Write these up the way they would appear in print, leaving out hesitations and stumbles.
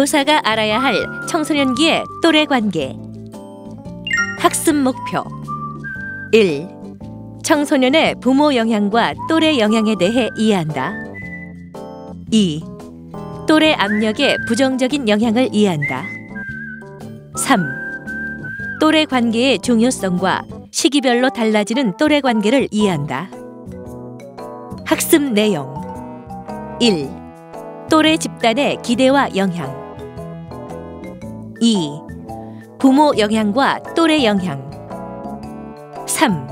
교사가 알아야 할 청소년기의 또래 관계. 학습 목표 1. 청소년의 부모 영향과 또래 영향에 대해 이해한다. 2. 또래 압력의 부정적인 영향을 이해한다. 3. 또래 관계의 중요성과 시기별로 달라지는 또래 관계를 이해한다. 학습 내용 1. 또래 집단의 기대와 영향. 2. 부모 영향과 또래 영향. 3.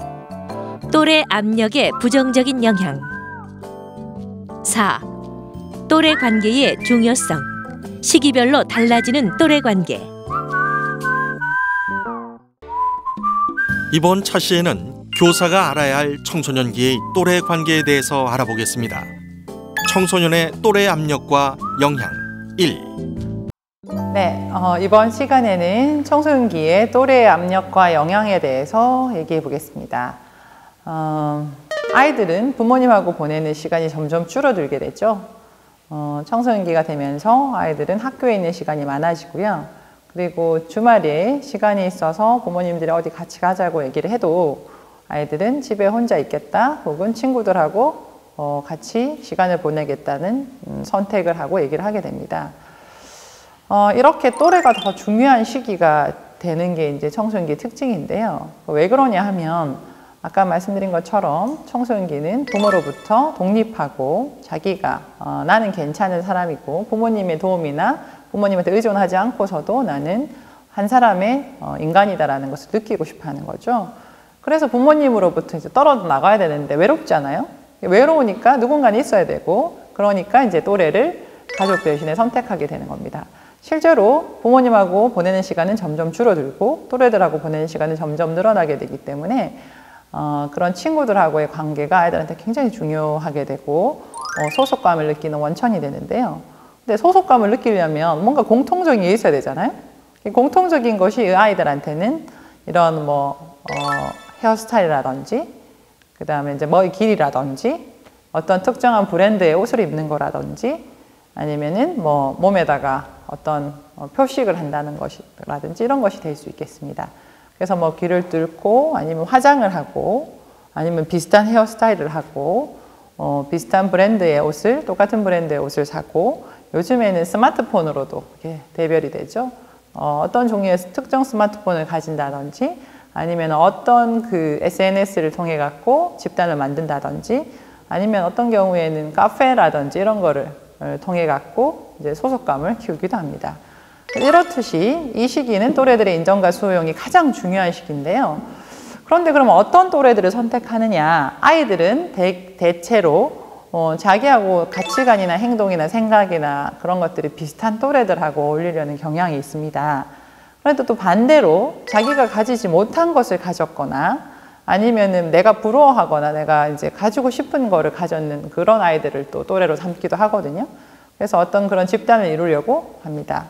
또래 압력의 부정적인 영향. 4. 또래 관계의 중요성, 시기별로 달라지는 또래 관계. 이번 차시에는 교사가 알아야 할 청소년기의 또래 관계에 대해서 알아보겠습니다. 청소년의 또래 압력과 영향 1. 네, 이번 시간에는 청소년기의 또래 압력과 영향에 대해서 얘기해 보겠습니다. 아이들은 부모님하고 보내는 시간이 점점 줄어들게 되죠. 청소년기가 되면서 아이들은 학교에 있는 시간이 많아지고요. 그리고 주말에 시간이 있어서 부모님들이 어디 같이 가자고 얘기를 해도 아이들은 집에 혼자 있겠다 혹은 친구들하고 같이 시간을 보내겠다는 선택을 하고 얘기를 하게 됩니다. 이렇게 또래가 더 중요한 시기가 되는 게 이제 청소년기의 특징인데요. 왜 그러냐 하면 아까 말씀드린 것처럼 청소년기는 부모로부터 독립하고 자기가 나는 괜찮은 사람이고 부모님의 도움이나 부모님한테 의존하지 않고서도 나는 한 사람의 인간이다라는 것을 느끼고 싶어 하는 거죠. 그래서 부모님으로부터 이제 떨어져 나가야 되는데 외롭잖아요. 외로우니까 누군가는 있어야 되고 그러니까 이제 또래를 가족 대신에 선택하게 되는 겁니다. 실제로 부모님하고 보내는 시간은 점점 줄어들고 또래들하고 보내는 시간은 점점 늘어나게 되기 때문에 그런 친구들하고의 관계가 아이들한테 굉장히 중요하게 되고 소속감을 느끼는 원천이 되는데요. 근데 소속감을 느끼려면 뭔가 공통적인 게 있어야 되잖아요. 공통적인 것이 아이들한테는 이런 헤어스타일이라든지 그 다음에 이제 머리 길이라든지 어떤 특정한 브랜드의 옷을 입는 거라든지 아니면은 몸에다가 어떤 표식을 한다는 것이라든지 이런 것이 될 수 있겠습니다. 그래서 귀를 뚫고 아니면 화장을 하고 아니면 비슷한 헤어스타일을 하고 비슷한 브랜드의 옷을 똑같은 브랜드의 옷을 사고 요즘에는 스마트폰으로도 이렇게 대별이 되죠. 어떤 종류의 특정 스마트폰을 가진다든지 아니면 어떤 그 SNS를 통해 갖고 집단을 만든다든지 아니면 어떤 경우에는 카페라든지 이런 거를 통해 갖고 이제 소속감을 키우기도 합니다. 이렇듯이 이 시기는 또래들의 인정과 수용이 가장 중요한 시기인데요. 그런데 그러면 어떤 또래들을 선택하느냐? 아이들은 대체로 자기하고 가치관이나 행동이나 생각이나 그런 것들이 비슷한 또래들하고 어울리려는 경향이 있습니다. 그런데 또 반대로 자기가 가지지 못한 것을 가졌거나 아니면은 내가 부러워하거나 내가 이제 가지고 싶은 거를 가졌는 그런 아이들을 또 또래로 삼기도 하거든요. 그래서 어떤 그런 집단을 이루려고 합니다.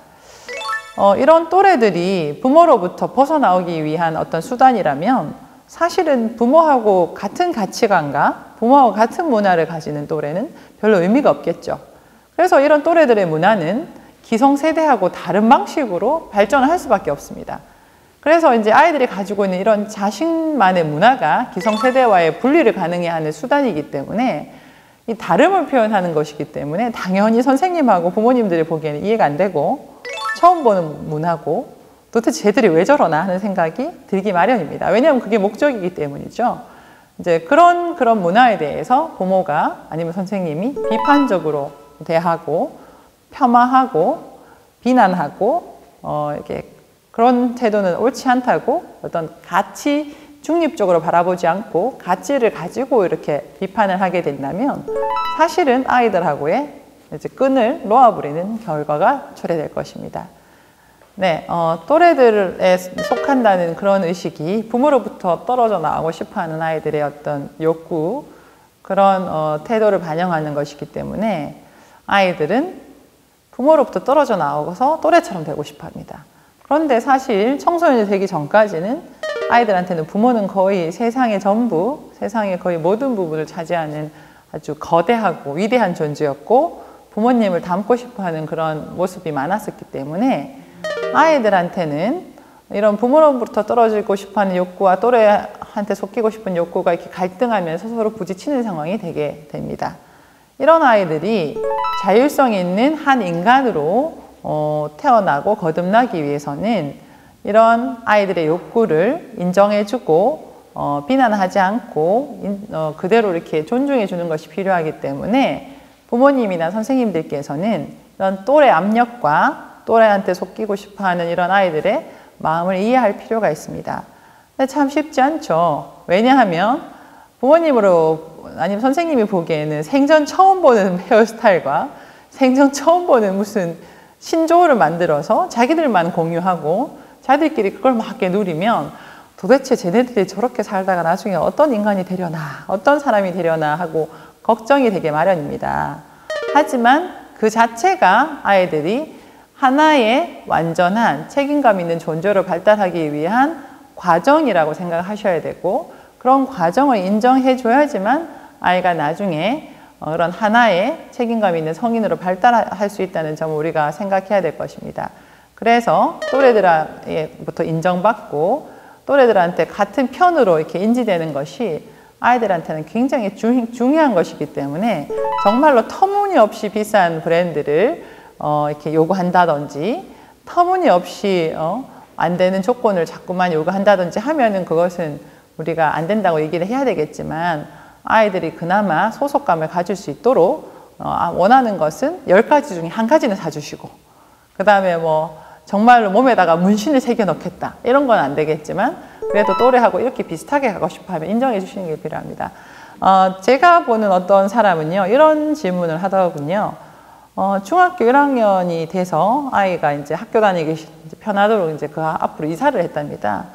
이런 또래들이 부모로부터 벗어나오기 위한 어떤 수단이라면 사실은 부모하고 같은 가치관과 부모하고 같은 문화를 가지는 또래는 별로 의미가 없겠죠. 그래서 이런 또래들의 문화는 기성세대하고 다른 방식으로 발전을 할 수밖에 없습니다. 그래서 이제 아이들이 가지고 있는 이런 자신만의 문화가 기성세대와의 분리를 가능해 하는 수단이기 때문에 이 다름을 표현하는 것이기 때문에 당연히 선생님하고 부모님들이 보기에는 이해가 안 되고 처음 보는 문화고 도대체 쟤들이 왜 저러나 하는 생각이 들기 마련입니다. 왜냐하면 그게 목적이기 때문이죠. 이제 그런 문화에 대해서 부모가 아니면 선생님이 비판적으로 대하고 폄하하고 비난하고 이렇게 그런 태도는 옳지 않다고 어떤 가치 중립적으로 바라보지 않고 가치를 가지고 이렇게 비판을 하게 된다면 사실은 아이들하고의 이제 끈을 놓아버리는 결과가 초래될 것입니다. 네, 또래들에 속한다는 그런 의식이 부모로부터 떨어져 나오고 싶어하는 아이들의 어떤 욕구, 그런 태도를 반영하는 것이기 때문에 아이들은 부모로부터 떨어져 나오고서 또래처럼 되고 싶어합니다. 그런데 사실 청소년이 되기 전까지는 아이들한테는 부모는 거의 세상의 전부, 세상의 거의 모든 부분을 차지하는 아주 거대하고 위대한 존재였고 부모님을 닮고 싶어 하는 그런 모습이 많았었기 때문에 아이들한테는 이런 부모로부터 떨어지고 싶어 하는 욕구와 또래한테 속히고 싶은 욕구가 이렇게 갈등하면서 서로 부딪히는 상황이 되게 됩니다. 이런 아이들이 자율성이 있는 한 인간으로 태어나고 거듭나기 위해서는 이런 아이들의 욕구를 인정해주고 비난하지 않고 그대로 이렇게 존중해 주는 것이 필요하기 때문에 부모님이나 선생님들께서는 이런 또래 압력과 또래한테 속기고 싶어하는 이런 아이들의 마음을 이해할 필요가 있습니다. 근데 참 쉽지 않죠. 왜냐하면 부모님으로 아니면 선생님이 보기에는 생전 처음 보는 헤어스타일과 생전 처음 보는 무슨 신조어를 만들어서 자기들만 공유하고 자기들끼리 그걸 막 이렇게 누리면 도대체 쟤네들이 저렇게 살다가 나중에 어떤 인간이 되려나, 어떤 사람이 되려나 하고 걱정이 되게 마련입니다. 하지만 그 자체가 아이들이 하나의 완전한 책임감 있는 존재로 발달하기 위한 과정이라고 생각하셔야 되고, 그런 과정을 인정해 줘야지만 아이가 나중에 그런 하나의 책임감 있는 성인으로 발달할 수 있다는 점을 우리가 생각해야 될 것입니다. 그래서 또래들부터 인정받고 또래들한테 같은 편으로 이렇게 인지되는 것이 아이들한테는 굉장히 중요한 것이기 때문에 정말로 터무니없이 비싼 브랜드를 이렇게 요구한다든지 터무니없이 안 되는 조건을 자꾸만 요구한다든지 하면은 그것은 우리가 안 된다고 얘기를 해야 되겠지만, 아이들이 그나마 소속감을 가질 수 있도록 원하는 것은 10가지 중에 한 가지는 사주시고, 그 다음에 뭐 정말로 몸에다가 문신을 새겨 넣겠다 이런 건 안 되겠지만 그래도 또래하고 이렇게 비슷하게 가고 싶어 하면 인정해 주시는 게 필요합니다. 제가 보는 어떤 사람은요, 이런 질문을 하더군요. 중학교 1학년이 돼서 아이가 이제 학교 다니기 편하도록 이제 그 앞으로 이사를 했답니다.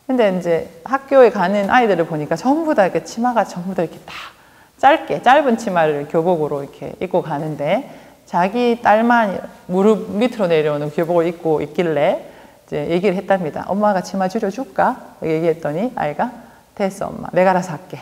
근데 이제 학교에 가는 아이들을 보니까 전부 다 이렇게 치마가 전부 다 이렇게 다 짧은 치마를 교복으로 이렇게 입고 가는데, 자기 딸만 무릎 밑으로 내려오는 교복을 입고 있길래 이제 얘기를 했답니다. 엄마가 치마 줄여줄까? 얘기했더니 아이가 됐어 엄마, 내가 알아서 할게,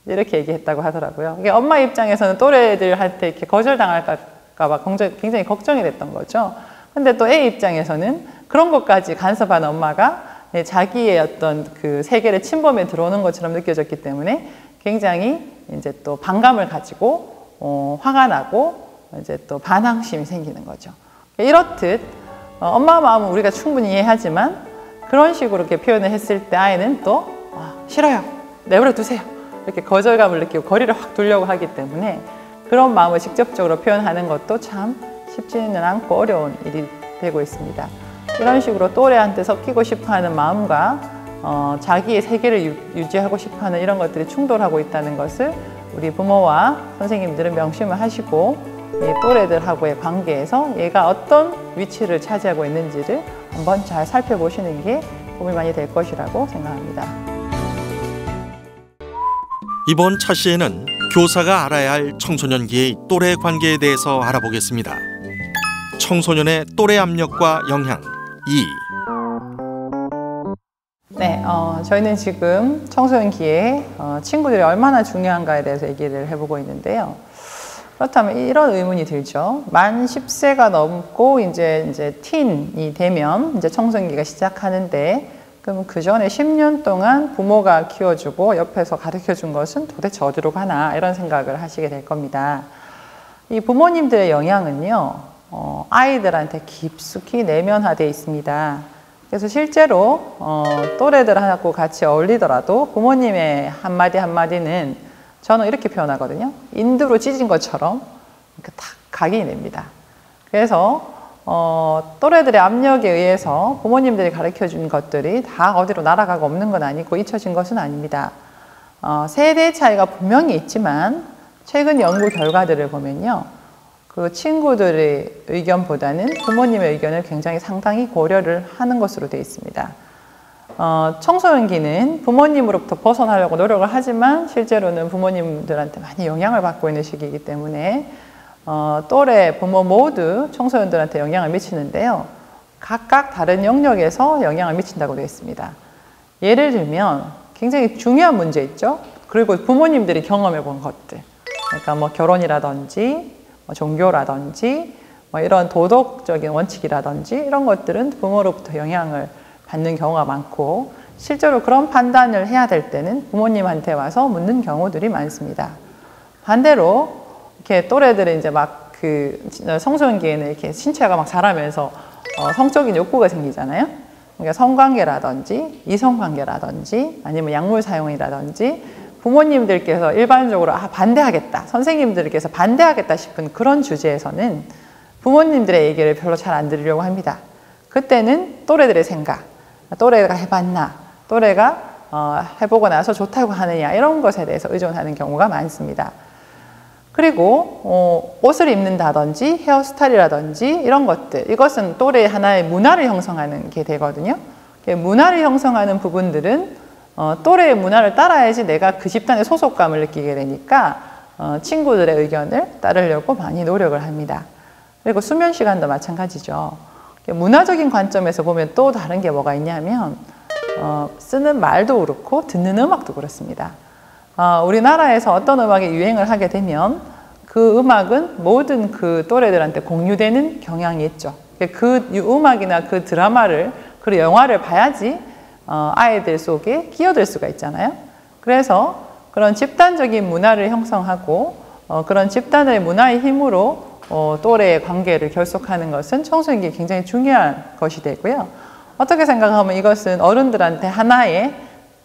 이렇게 얘기했다고 하더라고요. 이게 엄마 입장에서는 또래들한테 이렇게 거절당할까 봐 굉장히 걱정이 됐던 거죠. 근데 또 애 입장에서는 그런 것까지 간섭하는 엄마가 자기의 어떤 그 세계를 침범해 들어오는 것처럼 느껴졌기 때문에 굉장히 이제 또 반감을 가지고 화가 나고 이제 또 반항심이 생기는 거죠. 이렇듯 엄마 마음은 우리가 충분히 이해하지만 그런 식으로 이렇게 표현을 했을 때 아이는 또 싫어요, 내버려 두세요, 이렇게 거절감을 느끼고 거리를 확 두려고 하기 때문에 그런 마음을 직접적으로 표현하는 것도 참 쉽지는 않고 어려운 일이 되고 있습니다. 이런 식으로 또래한테 섞이고 싶어하는 마음과 자기의 세계를 유지하고 싶어하는 이런 것들이 충돌하고 있다는 것을 우리 부모와 선생님들은 명심을 하시고, 이 또래들하고의 관계에서 얘가 어떤 위치를 차지하고 있는지를 한번 잘 살펴보시는 게 도움이 많이 될 것이라고 생각합니다. 이번 차시에는 교사가 알아야 할 청소년기의 또래 관계에 대해서 알아보겠습니다. 청소년의 또래 압력과 영향 2. 네, 저희는 지금 청소년기에 친구들이 얼마나 중요한가에 대해서 얘기를 해보고 있는데요. 그렇다면 이런 의문이 들죠. 만 10세가 넘고 이제 틴이 되면 이제 청소년기가 시작하는데, 그럼 그 전에 10년 동안 부모가 키워주고 옆에서 가르쳐준 것은 도대체 어디로 가나, 이런 생각을 하시게 될 겁니다. 이 부모님들의 영향은요, 아이들한테 깊숙이 내면화되어 있습니다. 그래서 실제로 또래들하고 같이 어울리더라도 부모님의 한마디 한마디는 저는 이렇게 표현하거든요. 인두로 찢은 것처럼 이렇게 탁 각인이 됩니다. 그래서 또래들의 압력에 의해서 부모님들이 가르쳐준 것들이 다 어디로 날아가고 없는 건 아니고 잊혀진 것은 아닙니다. 세대 차이가 분명히 있지만 최근 연구 결과들을 보면요, 그 친구들의 의견보다는 부모님의 의견을 굉장히 상당히 고려를 하는 것으로 되어 있습니다. 청소년기는 부모님으로부터 벗어나려고 노력을 하지만 실제로는 부모님들한테 많이 영향을 받고 있는 시기이기 때문에 또래 부모 모두 청소년들한테 영향을 미치는데요, 각각 다른 영역에서 영향을 미친다고 되어 있습니다. 예를 들면 굉장히 중요한 문제 있죠. 그리고 부모님들이 경험해 본 것들, 그러니까 뭐 결혼이라든지 종교라든지 뭐 이런 도덕적인 원칙이라든지 이런 것들은 부모로부터 영향을 받는 경우가 많고, 실제로 그런 판단을 해야 될 때는 부모님한테 와서 묻는 경우들이 많습니다. 반대로 이렇게 또래들은 이제 막 그 청소년기에는 이렇게 신체가 막 자라면서 성적인 욕구가 생기잖아요. 그러니까 성관계라든지 이성관계라든지 아니면 약물 사용이라든지 부모님들께서 일반적으로 반대하겠다, 선생님들께서 반대하겠다 싶은 그런 주제에서는 부모님들의 얘기를 별로 잘 안 들으려고 합니다. 그때는 또래들의 생각, 또래가 해봤나, 또래가 해보고 나서 좋다고 하느냐, 이런 것에 대해서 의존하는 경우가 많습니다. 그리고 옷을 입는다든지 헤어스타일이라든지 이런 것들, 이것은 또래 하나의 문화를 형성하는 게 되거든요. 문화를 형성하는 부분들은 또래의 문화를 따라야지 내가 그 집단의 소속감을 느끼게 되니까 친구들의 의견을 따르려고 많이 노력을 합니다. 그리고 수면 시간도 마찬가지죠. 문화적인 관점에서 보면 또 다른 게 뭐가 있냐면 쓰는 말도 그렇고 듣는 음악도 그렇습니다. 우리나라에서 어떤 음악이 유행을 하게 되면 그 음악은 모든 그 또래들한테 공유되는 경향이 있죠. 그 음악이나 그 드라마를, 그 영화를 봐야지 아이들 속에 끼어들 수가 있잖아요. 그래서 그런 집단적인 문화를 형성하고 그런 집단의 문화의 힘으로 또래의 관계를 결속하는 것은 청소년기에 굉장히 중요한 것이 되고요. 어떻게 생각하면 이것은 어른들한테 하나의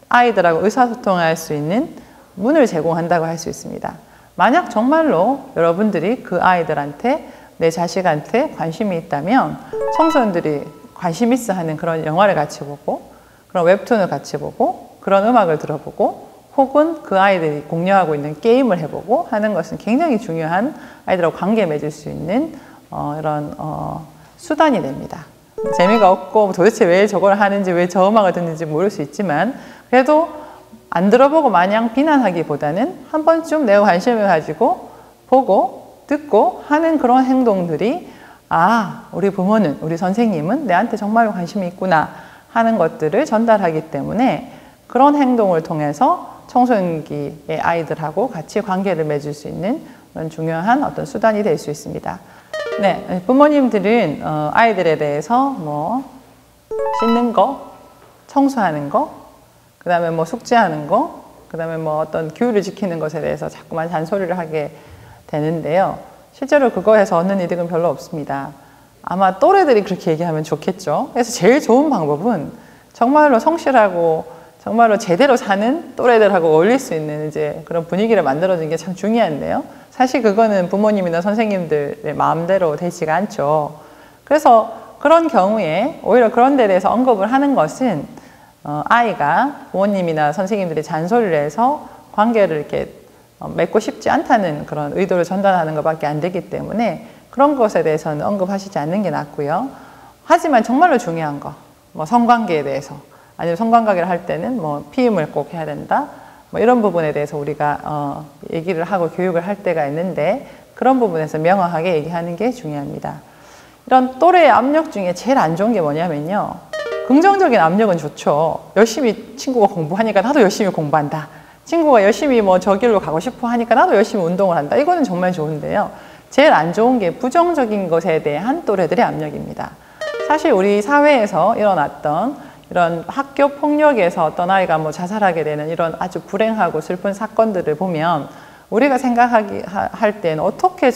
아이들하고 의사소통할 수 있는 문을 제공한다고 할 수 있습니다. 만약 정말로 여러분들이 그 아이들한테, 내 자식한테 관심이 있다면 청소년들이 관심 있어 하는 그런 영화를 같이 보고, 그런 웹툰을 같이 보고, 그런 음악을 들어보고, 혹은 그 아이들이 공유하고 있는 게임을 해보고 하는 것은 굉장히 중요한, 아이들하고 관계 맺을 수 있는 이런 수단이 됩니다. 재미가 없고 도대체 왜 저걸 하는지, 왜 저 음악을 듣는지 모를 수 있지만, 그래도 안 들어보고 마냥 비난하기보다는 한 번쯤 내가 관심을 가지고 보고 듣고 하는 그런 행동들이, 우리 부모는, 우리 선생님은 내한테 정말로 관심이 있구나 하는 것들을 전달하기 때문에 그런 행동을 통해서 청소년기의 아이들하고 같이 관계를 맺을 수 있는 그런 중요한 어떤 수단이 될 수 있습니다. 네, 부모님들은 아이들에 대해서 뭐 씻는 거, 청소하는 거, 그 다음에 뭐 숙제하는 거, 그 다음에 뭐 어떤 규율을 지키는 것에 대해서 자꾸만 잔소리를 하게 되는데요. 실제로 그거에서 얻는 이득은 별로 없습니다. 아마 또래들이 그렇게 얘기하면 좋겠죠. 그래서 제일 좋은 방법은 정말로 성실하고 정말로 제대로 사는 또래들하고 어울릴 수 있는 이제 그런 분위기를 만들어주는 게 참 중요한데요. 사실 그거는 부모님이나 선생님들의 마음대로 되지가 않죠. 그래서 그런 경우에 오히려 그런 데 대해서 언급을 하는 것은 아이가 부모님이나 선생님들이 잔소리를 해서 관계를 이렇게 맺고 싶지 않다는 그런 의도를 전달하는 것밖에 안 되기 때문에 그런 것에 대해서는 언급하시지 않는 게 낫고요. 하지만 정말로 중요한 거, 뭐 성관계에 대해서, 아니면 성관계를 할 때는 뭐 피임을 꼭 해야 된다, 뭐 이런 부분에 대해서 우리가 얘기를 하고 교육을 할 때가 있는데, 그런 부분에서 명확하게 얘기하는 게 중요합니다. 이런 또래의 압력 중에 제일 안 좋은 게 뭐냐면요, 긍정적인 압력은 좋죠. 열심히 친구가 공부하니까 나도 열심히 공부한다, 친구가 열심히 뭐 저 길로 가고 싶어 하니까 나도 열심히 운동을 한다, 이거는 정말 좋은데요, 제일 안 좋은 게 부정적인 것에 대한 또래들의 압력입니다. 사실 우리 사회에서 일어났던 이런 학교 폭력에서 어떤 아이가 뭐 자살하게 되는 이런 아주 불행하고 슬픈 사건들을 보면 우리가 생각할 때는 어떻게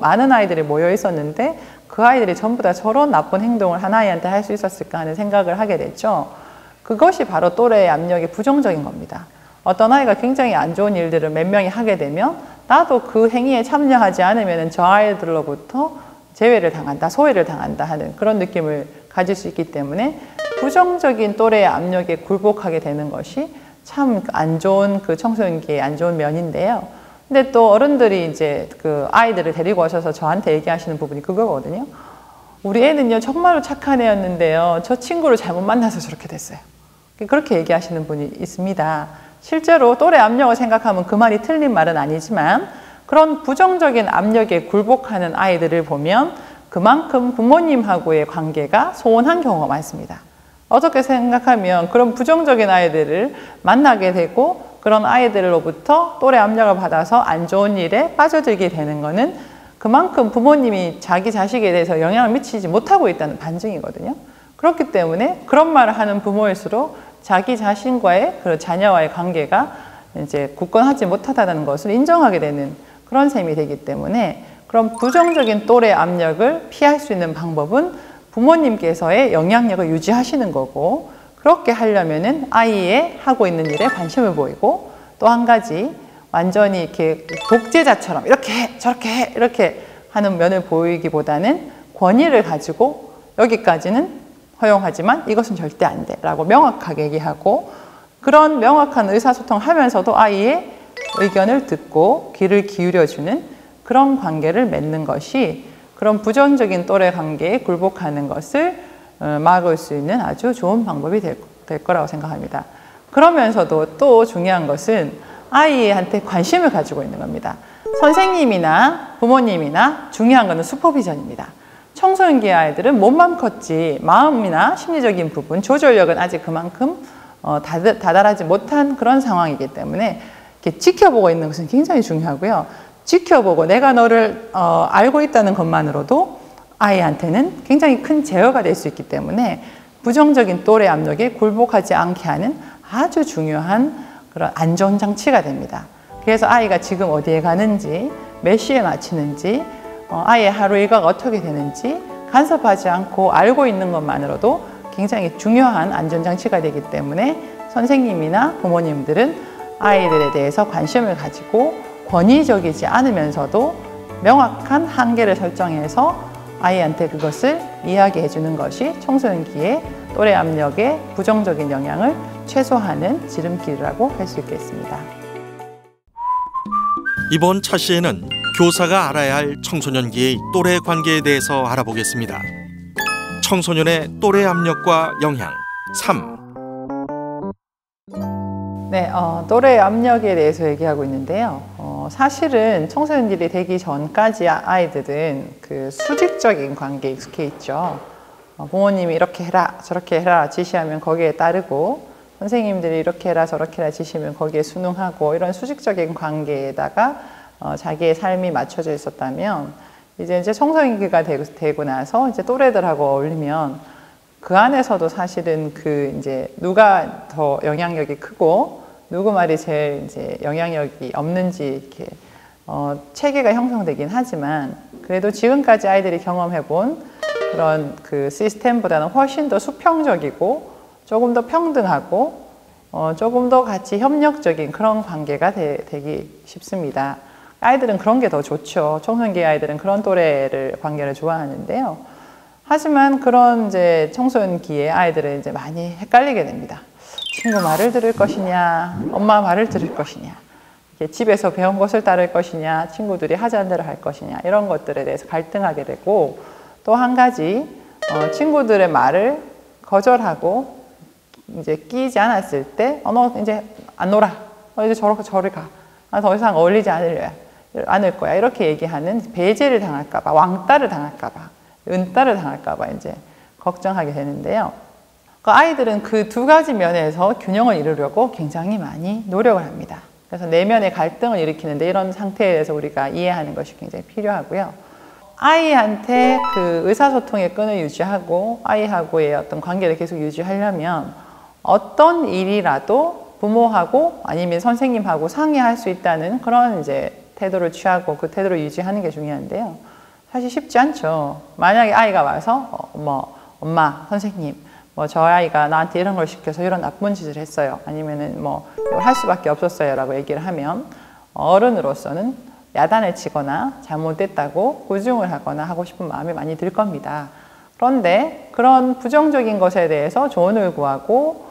많은 아이들이 모여 있었는데 그 아이들이 전부 다 저런 나쁜 행동을 한 아이한테 할 수 있었을까 하는 생각을 하게 됐죠. 그것이 바로 또래의 압력이 부정적인 겁니다. 어떤 아이가 굉장히 안 좋은 일들을 몇 명이 하게 되면 나도 그 행위에 참여하지 않으면 저 아이들로부터 제외를 당한다, 소외를 당한다 하는 그런 느낌을 가질 수 있기 때문에 부정적인 또래의 압력에 굴복하게 되는 것이 참 안 좋은, 그 청소년기의 안 좋은 면인데요. 근데 또 어른들이 이제 그 아이들을 데리고 오셔서 저한테 얘기하시는 부분이 그거거든요. 우리 애는요 정말로 착한 애였는데요, 저 친구를 잘못 만나서 저렇게 됐어요. 그렇게 얘기하시는 분이 있습니다. 실제로 또래 압력을 생각하면 그 말이 틀린 말은 아니지만, 그런 부정적인 압력에 굴복하는 아이들을 보면 그만큼 부모님하고의 관계가 소원한 경우가 많습니다. 어떻게 생각하면 그런 부정적인 아이들을 만나게 되고 그런 아이들로부터 또래 압력을 받아서 안 좋은 일에 빠져들게 되는 것은 그만큼 부모님이 자기 자식에 대해서 영향을 미치지 못하고 있다는 반증이거든요. 그렇기 때문에 그런 말을 하는 부모일수록 자기 자신과의 그 자녀와의 관계가 이제 굳건하지 못하다는 것을 인정하게 되는 그런 셈이 되기 때문에 그런 부정적인 또래 압력을 피할 수 있는 방법은 부모님께서의 영향력을 유지하시는 거고, 그렇게 하려면은 아이의 하고 있는 일에 관심을 보이고, 또 한 가지 완전히 이렇게 독재자처럼 이렇게 해, 저렇게 해, 이렇게 하는 면을 보이기보다는 권위를 가지고 여기까지는 허용하지만 이것은 절대 안 돼 라고 명확하게 얘기하고, 그런 명확한 의사소통을 하면서도 아이의 의견을 듣고 귀를 기울여주는 그런 관계를 맺는 것이 그런 부정적인 또래 관계에 굴복하는 것을 막을 수 있는 아주 좋은 방법이 될 거라고 생각합니다. 그러면서도 또 중요한 것은 아이한테 관심을 가지고 있는 겁니다. 선생님이나 부모님이나 중요한 것은 슈퍼비전입니다. 청소년기 아이들은 몸만 컸지 마음이나 심리적인 부분, 조절력은 아직 그만큼 다달하지 못한 그런 상황이기 때문에 이렇게 지켜보고 있는 것은 굉장히 중요하고요. 지켜보고 내가 너를 알고 있다는 것만으로도 아이한테는 굉장히 큰 제어가 될 수 있기 때문에 부정적인 또래 압력에 굴복하지 않게 하는 아주 중요한 그런 안전장치가 됩니다. 그래서 아이가 지금 어디에 가는지, 몇 시에 마치는지, 아이의 하루 일과가 어떻게 되는지 간섭하지 않고 알고 있는 것만으로도 굉장히 중요한 안전장치가 되기 때문에 선생님이나 부모님들은 아이들에 대해서 관심을 가지고 권위적이지 않으면서도 명확한 한계를 설정해서 아이한테 그것을 이야기해 주는 것이 청소년기의 또래 압력의 부정적인 영향을 최소화하는 지름길이라고 할 수 있겠습니다. 이번 차시에는 교사가 알아야 할 청소년기의 또래 관계에 대해서 알아보겠습니다. 청소년의 또래 압력과 영향 3. 네, 또래 압력에 대해서 얘기하고 있는데요. 사실은 청소년들이 되기 전까지 아이들은 그 수직적인 관계에 익숙해 있죠. 부모님이 이렇게 해라, 저렇게 해라 지시하면 거기에 따르고, 선생님들이 이렇게 해라, 저렇게 해라 지시면 거기에 순응하고, 이런 수직적인 관계에다가 자기의 삶이 맞춰져 있었다면, 이제 청소년기가 되고 나서 이제 또래들하고 어울리면 그 안에서도 사실은 이제 누가 더 영향력이 크고 누구 말이 제일 이제 영향력이 없는지 이렇게 체계가 형성되긴 하지만, 그래도 지금까지 아이들이 경험해본 그런 그 시스템보다는 훨씬 더 수평적이고 조금 더 평등하고 조금 더 같이 협력적인 그런 관계가 되기 쉽습니다. 아이들은 그런 게 더 좋죠. 청소년기 아이들은 그런 또래를 관계를 좋아하는데요. 하지만 그런 이제 청소년기의 아이들은 이제 많이 헷갈리게 됩니다. 친구 말을 들을 것이냐, 엄마 말을 들을 것이냐, 집에서 배운 것을 따를 것이냐, 친구들이 하자는 대로 할 것이냐, 이런 것들에 대해서 갈등하게 되고, 또 한 가지 친구들의 말을 거절하고 이제 끼지 않았을 때, 너 이제 안 놀아, 이제 저리 가, 더 이상 어울리지 않을 거야, 이렇게 얘기하는 배제를 당할까봐, 왕따를 당할까봐, 은따를 당할까봐 이제 걱정하게 되는데요. 아이들은 그 두 가지 면에서 균형을 이루려고 굉장히 많이 노력을 합니다. 그래서 내면의 갈등을 일으키는데 이런 상태에 대해서 우리가 이해하는 것이 굉장히 필요하고요. 아이한테 그 의사소통의 끈을 유지하고 아이하고의 어떤 관계를 계속 유지하려면 어떤 일이라도 부모하고 아니면 선생님하고 상의할 수 있다는 그런 이제 태도를 취하고 그 태도를 유지하는 게 중요한데요. 사실 쉽지 않죠. 만약에 아이가 와서 엄마, 선생님, 저 아이가 나한테 이런 걸 시켜서 이런 나쁜 짓을 했어요. 아니면은 이걸 할 수밖에 없었어요. 라고 얘기를 하면 어른으로서는 야단을 치거나 잘못됐다고 고증을 하거나 하고 싶은 마음이 많이 들 겁니다. 그런데 그런 부정적인 것에 대해서 조언을 구하고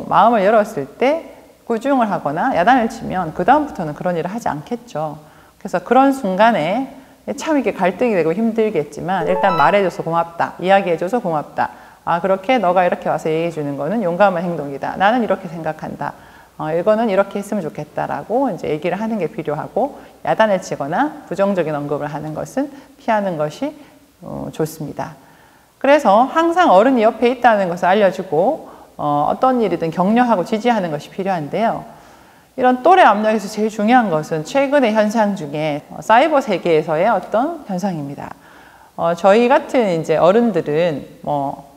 마음을 열었을 때 고증을 하거나 야단을 치면 그 다음부터는 그런 일을 하지 않겠죠. 그래서 그런 순간에 참 이게 갈등이 되고 힘들겠지만 일단 말해줘서 고맙다, 이야기해줘서 고맙다, 그렇게 너가 이렇게 와서 얘기해 주는 거는 용감한 행동이다, 나는 이렇게 생각한다, 이거는 이렇게 했으면 좋겠다라고 이제 얘기를 하는 게 필요하고, 야단을 치거나 부정적인 언급을 하는 것은 피하는 것이 좋습니다. 그래서 항상 어른이 옆에 있다는 것을 알려주고 어떤 일이든 격려하고 지지하는 것이 필요한데요. 이런 또래 압력에서 제일 중요한 것은 최근의 현상 중에 사이버 세계에서의 어떤 현상입니다. 저희 같은 이제 어른들은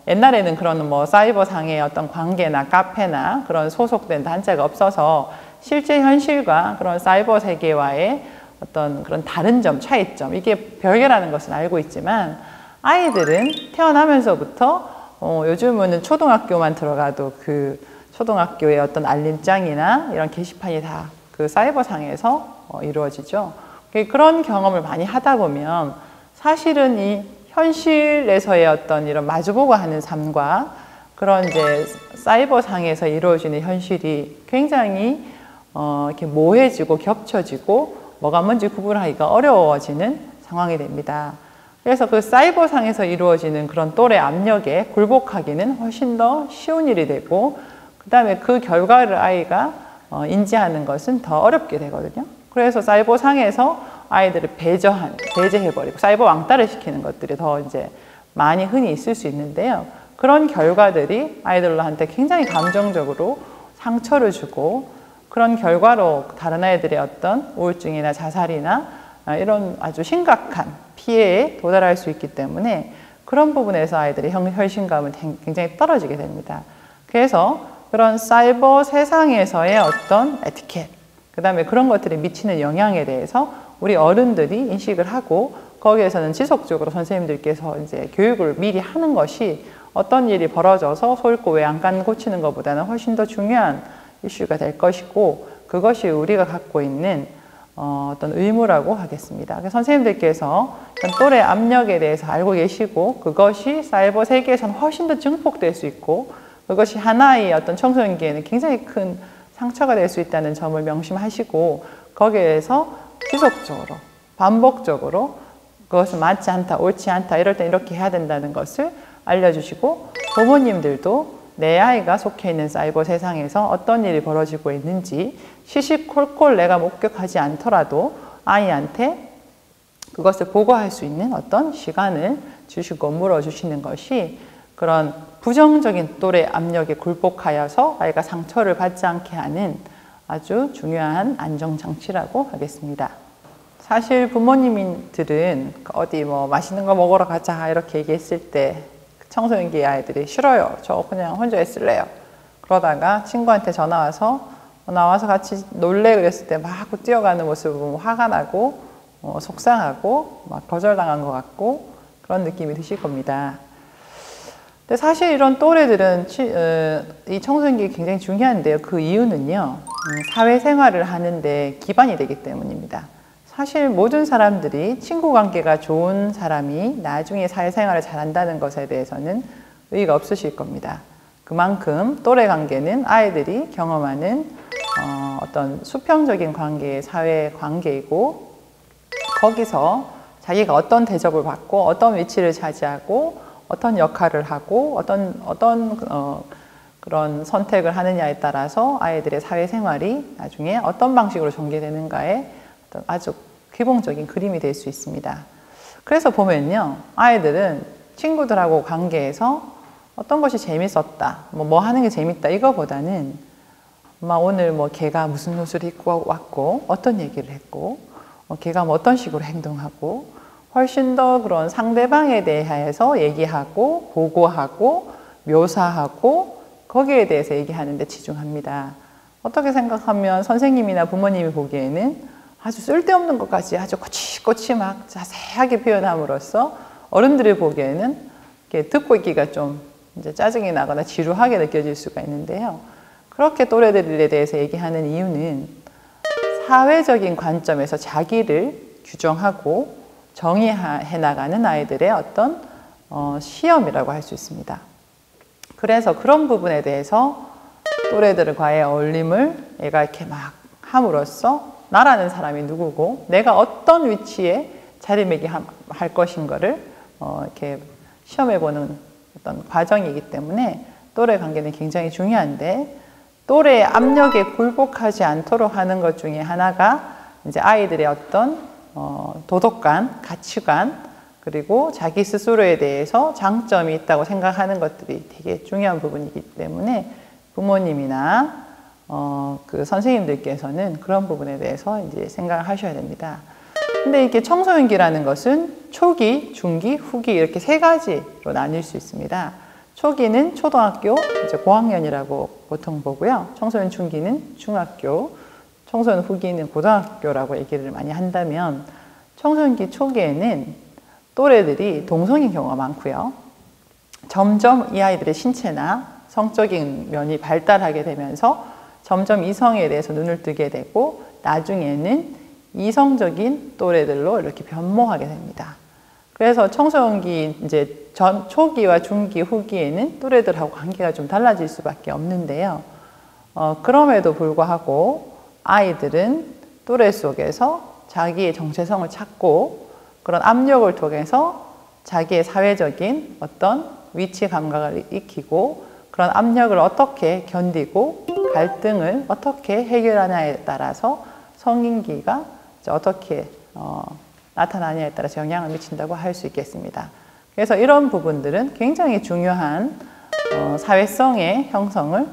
옛날에는 그런 사이버 상의 어떤 관계나 카페나 그런 소속된 단체가 없어서 실제 현실과 그런 사이버 세계와의 어떤 그런 다른 점, 차이점, 이게 별개라는 것은 알고 있지만 아이들은 태어나면서부터 요즘은 초등학교만 들어가도 그 초등학교의 어떤 알림장이나 이런 게시판이 다 그 사이버 상에서 이루어지죠. 그런 경험을 많이 하다 보면 사실은 이 현실에서의 어떤 이런 마주보고 하는 삶과 그런 이제 사이버 상에서 이루어지는 현실이 굉장히 이렇게 모해지고 겹쳐지고 뭐가 뭔지 구분하기가 어려워지는 상황이 됩니다. 그래서 그 사이버 상에서 이루어지는 그런 또래 압력에 굴복하기는 훨씬 더 쉬운 일이 되고, 그 다음에 그 결과를 아이가 인지하는 것은 더 어렵게 되거든요. 그래서 사이버 상에서 아이들을 배제해버리고 사이버 왕따를 시키는 것들이 더 이제 많이 흔히 있을 수 있는데요. 그런 결과들이 아이들한테 굉장히 감정적으로 상처를 주고, 그런 결과로 다른 아이들의 어떤 우울증이나 자살이나 이런 아주 심각한 피해에 도달할 수 있기 때문에 그런 부분에서 아이들의 혈신감은 굉장히 떨어지게 됩니다. 그래서 그런 사이버 세상에서의 어떤 에티켓, 그 다음에 그런 것들이 미치는 영향에 대해서 우리 어른들이 인식을 하고, 거기에서는 지속적으로 선생님들께서 이제 교육을 미리 하는 것이 어떤 일이 벌어져서 소잃고 외양간 고치는 것보다는 훨씬 더 중요한 이슈가 될 것이고, 그것이 우리가 갖고 있는 어떤 의무라고 하겠습니다. 선생님들께서 또래 압력에 대해서 알고 계시고, 그것이 사이버 세계에서는 훨씬 더 증폭될 수 있고, 그것이 하나의 어떤 청소년기에는 굉장히 큰 상처가 될 수 있다는 점을 명심하시고, 거기에서 지속적으로 반복적으로 그것은 맞지 않다, 옳지 않다, 이럴 때 이렇게 해야 된다는 것을 알려주시고, 부모님들도 내 아이가 속해 있는 사이버 세상에서 어떤 일이 벌어지고 있는지 시시콜콜 내가 목격하지 않더라도 아이한테 그것을 보고할 수 있는 어떤 시간을 주시고 물어주시는 것이 그런 부정적인 또래 압력에 굴복하여서 아이가 상처를 받지 않게 하는 아주 중요한 안정장치라고 하겠습니다. 사실 부모님들은 어디 맛있는 거 먹으러 가자 이렇게 얘기했을 때 청소년기 아이들이 싫어요. 저 그냥 혼자 있을래요. 그러다가 친구한테 전화 와서 나와서 같이 놀래 그랬을 때 막 뛰어가는 모습을 보면 화가 나고 속상하고 막 거절당한 것 같고 그런 느낌이 드실 겁니다. 근데 사실 이런 또래들은 이 청소년기 굉장히 중요한데요. 그 이유는요, 사회생활을 하는데 기반이 되기 때문입니다. 사실 모든 사람들이 친구 관계가 좋은 사람이 나중에 사회생활을 잘한다는 것에 대해서는 의의가 없으실 겁니다. 그만큼 또래 관계는 아이들이 경험하는 어떤 수평적인 관계의 사회 관계이고, 거기서 자기가 어떤 대접을 받고 어떤 위치를 차지하고 어떤 역할을 하고 어떤 그런 선택을 하느냐에 따라서 아이들의 사회생활이 나중에 어떤 방식으로 전개되는가에 아주 기본적인 그림이 될 수 있습니다. 그래서 보면요, 아이들은 친구들하고 관계에서 어떤 것이 재밌었다, 뭐 하는 게 재밌다 이거보다는 오늘 걔가 무슨 옷을 입고 왔고 어떤 얘기를 했고 걔가 어떤 식으로 행동하고 훨씬 더 그런 상대방에 대해서 얘기하고 보고하고 묘사하고 거기에 대해서 얘기하는 데 치중합니다. 어떻게 생각하면 선생님이나 부모님이 보기에는 아주 쓸데없는 것까지 아주 꼬치꼬치 막 자세하게 표현함으로써 어른들이 보기에는 이렇게 듣고 있기가 좀 이제 짜증이 나거나 지루하게 느껴질 수가 있는데요. 그렇게 또래들에 대해서 얘기하는 이유는 사회적인 관점에서 자기를 규정하고 정의해 나가는 아이들의 어떤 시험이라고 할 수 있습니다. 그래서 그런 부분에 대해서 또래들과의 어울림을 얘가 이렇게 막 함으로써 나라는 사람이 누구고 내가 어떤 위치에 자리매김할 것인가를 이렇게 시험해보는 어떤 과정이기 때문에 또래 관계는 굉장히 중요한데, 또래의 압력에 굴복하지 않도록 하는 것 중에 하나가 이제 아이들의 어떤 도덕관, 가치관, 그리고 자기 스스로에 대해서 장점이 있다고 생각하는 것들이 되게 중요한 부분이기 때문에 부모님이나 그 선생님들께서는 그런 부분에 대해서 이제 생각을 하셔야 됩니다. 근데 이렇게 청소년기라는 것은 초기, 중기, 후기 이렇게 세 가지로 나뉠 수 있습니다. 초기는 초등학교, 이제 고학년이라고 보통 보고요. 청소년 중기는 중학교, 청소년 후기는 고등학교라고 얘기를 많이 한다면 청소년기 초기에는 또래들이 동성인 경우가 많고요. 점점 이 아이들의 신체나 성적인 면이 발달하게 되면서 점점 이성에 대해서 눈을 뜨게 되고 나중에는 이성적인 또래들로 이렇게 변모하게 됩니다. 그래서 청소년기 이제 초기와 중기, 후기에는 또래들하고 관계가 좀 달라질 수밖에 없는데요. 그럼에도 불구하고 아이들은 또래 속에서 자기의 정체성을 찾고 그런 압력을 통해서 자기의 사회적인 어떤 위치 감각을 익히고 그런 압력을 어떻게 견디고 갈등을 어떻게 해결하냐에 따라서 성인기가 어떻게 나타나냐에 따라서 영향을 미친다고 할 수 있겠습니다. 그래서 이런 부분들은 굉장히 중요한 사회성의 형성을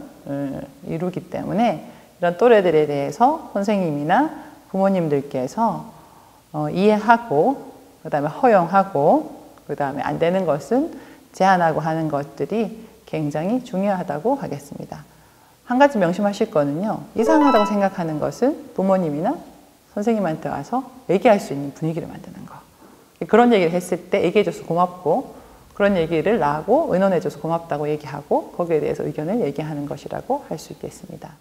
이루기 때문에 이런 또래들에 대해서 선생님이나 부모님들께서 이해하고 그다음에 허용하고 그다음에 안 되는 것은 제한하고 하는 것들이 굉장히 중요하다고 하겠습니다. 한 가지 명심하실 거는요. 이상하다고 생각하는 것은 부모님이나 선생님한테 와서 얘기할 수 있는 분위기를 만드는 거. 그런 얘기를 했을 때 얘기해줘서 고맙고 그런 얘기를 나하고 의논해줘서 고맙다고 얘기하고 거기에 대해서 의견을 얘기하는 것이라고 할 수 있겠습니다.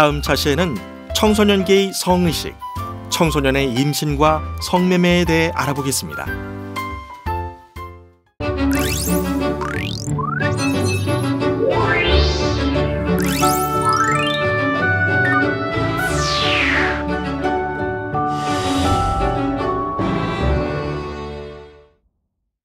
다음 차시에는 청소년기의 성의식, 청소년의 임신과 성매매에 대해 알아보겠습니다.